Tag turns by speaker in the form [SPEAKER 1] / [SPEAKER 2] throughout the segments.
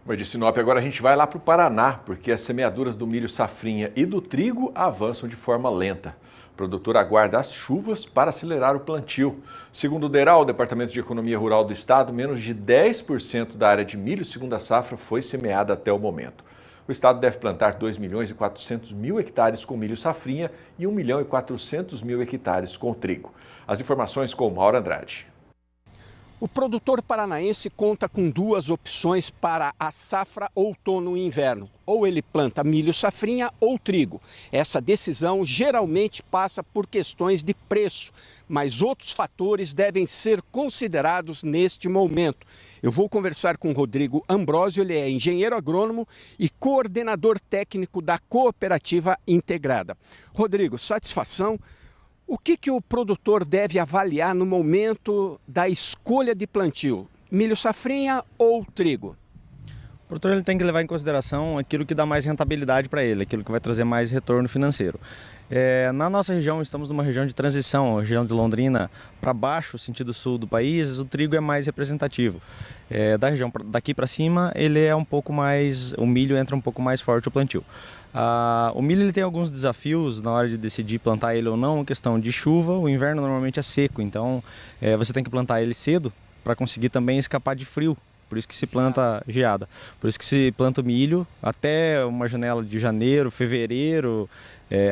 [SPEAKER 1] Mas de Sinop, agora a gente vai lá para o Paraná, porque as semeaduras do milho safrinha e do trigo avançam de forma lenta. O produtor aguarda as chuvas para acelerar o plantio. Segundo o DERAL, o Departamento de Economia Rural do Estado, menos de 10% da área de milho segunda safra foi semeada até o momento. O Estado deve plantar 2.400.000 hectares com milho safrinha e 1.400.000 hectares com trigo. As informações com Mauro Andrade.
[SPEAKER 2] O produtor paranaense conta com duas opções para a safra outono e inverno. Ou ele planta milho safrinha ou trigo. Essa decisão geralmente passa por questões de preço, mas outros fatores devem ser considerados neste momento. Eu vou conversar com o Rodrigo Ambrósio, ele é engenheiro agrônomo e coordenador técnico da Cooperativa Integrada. Rodrigo, satisfação. O que o produtor deve avaliar no momento da escolha de plantio? Milho safrinha ou trigo?
[SPEAKER 3] O produtor ele tem que levar em consideração aquilo que dá mais rentabilidade para ele, aquilo que vai trazer mais retorno financeiro. Na nossa região, estamos numa região de transição, a região de Londrina para baixo, sentido sul do país, o trigo é mais representativo. Da região daqui para cima, ele é um pouco mais, o milho entra um pouco mais forte o plantio. O milho ele tem alguns desafios na hora de decidir plantar ele ou não, questão de chuva, o inverno normalmente é seco, então você tem que plantar ele cedo para conseguir também escapar de frio. Por isso que se planta geada, por isso que se planta o milho até uma janela de janeiro, fevereiro,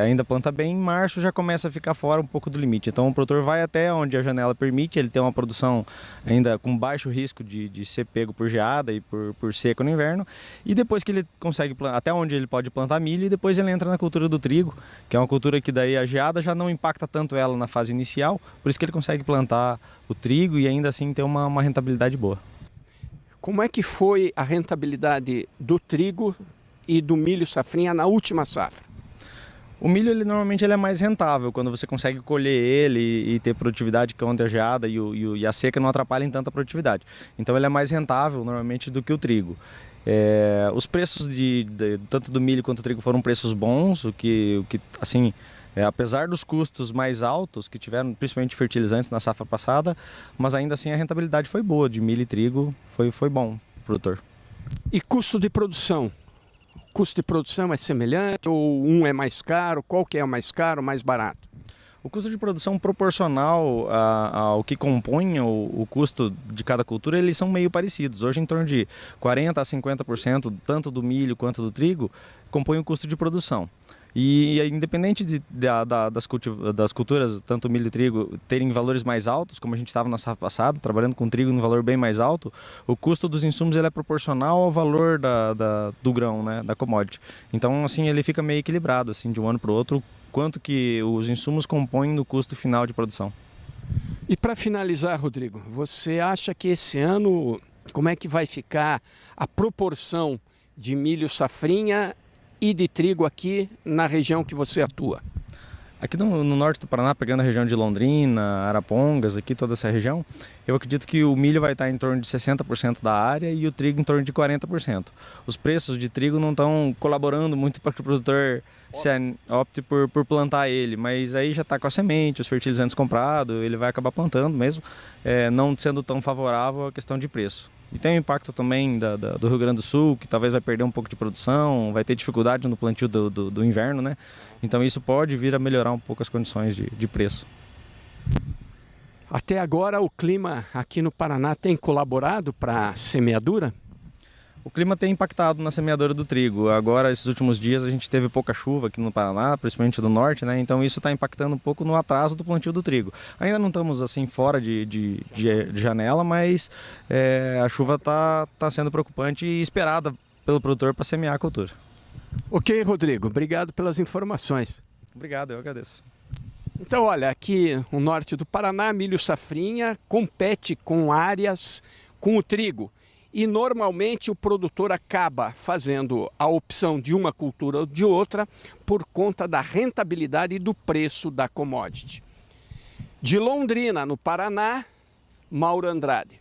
[SPEAKER 3] ainda planta bem, em março já começa a ficar fora um pouco do limite. Então o produtor vai até onde a janela permite, ele tem uma produção ainda com baixo risco de ser pego por geada e por seco no inverno, e depois que ele consegue plantar, até onde ele pode plantar milho, e depois ele entra na cultura do trigo, que é uma cultura que daí a geada já não impacta tanto ela na fase inicial, por isso que ele consegue plantar o trigo e ainda assim ter uma rentabilidade boa.
[SPEAKER 2] Como é que foi a rentabilidade do trigo e do milho safrinha na última safra?
[SPEAKER 3] O milho normalmente ele é mais rentável quando você consegue colher ele e ter produtividade que onde a geada e a seca não atrapalham tanto a produtividade. Então ele é mais rentável normalmente do que o trigo. Os preços tanto do milho quanto do trigo foram preços bons, o que assim, apesar dos custos mais altos que tiveram, principalmente fertilizantes na safra passada, mas ainda assim a rentabilidade foi boa, de milho e trigo foi bom para o produtor.
[SPEAKER 2] E custo de produção? O custo de produção é semelhante ou um é mais caro? Qual que é o mais caro, mais barato?
[SPEAKER 3] O custo de produção proporcional ao que compõe o custo de cada cultura, eles são meio parecidos. Hoje em torno de 40% a 50%, tanto do milho quanto do trigo, compõe o custo de produção. E independente das culturas, tanto milho e trigo, terem valores mais altos, como a gente estava na safra passada, trabalhando com trigo no valor bem mais alto, o custo dos insumos ele é proporcional ao valor do grão, né, da commodity. Então, assim, ele fica meio equilibrado, assim, de um ano para o outro, quanto que os insumos compõem no custo final de produção.
[SPEAKER 2] E para finalizar, Rodrigo, você acha que esse ano, como é que vai ficar a proporção de milho safrinha e de trigo aqui na região que você atua?
[SPEAKER 3] Aqui no norte do Paraná, pegando a região de Londrina, Arapongas, aqui toda essa região, eu acredito que o milho vai estar em torno de 60% da área e o trigo em torno de 40%. Os preços de trigo não estão colaborando muito para que o produtor opte por plantar ele, mas aí já está com a semente, os fertilizantes comprados, ele vai acabar plantando mesmo, não sendo tão favorável à questão de preço. E tem o impacto também do Rio Grande do Sul, que talvez vai perder um pouco de produção, vai ter dificuldade no plantio do inverno, né? Então isso pode vir a melhorar um pouco as condições de preço.
[SPEAKER 2] Até agora o clima aqui no Paraná tem colaborado para a semeadura?
[SPEAKER 3] O clima tem impactado na semeadura do trigo. Agora, esses últimos dias, a gente teve pouca chuva aqui no Paraná, principalmente no norte, né? Então isso está impactando um pouco no atraso do plantio do trigo. Ainda não estamos assim fora de janela, mas a chuva está sendo preocupante e esperada pelo produtor para semear a cultura.
[SPEAKER 2] Ok, Rodrigo. Obrigado pelas informações.
[SPEAKER 3] Obrigado, eu agradeço.
[SPEAKER 2] Então, olha, aqui no norte do Paraná, milho safrinha compete com áreas com o trigo. E normalmente o produtor acaba fazendo a opção de uma cultura ou de outra por conta da rentabilidade e do preço da commodity. De Londrina, no Paraná, Mauro Andrade.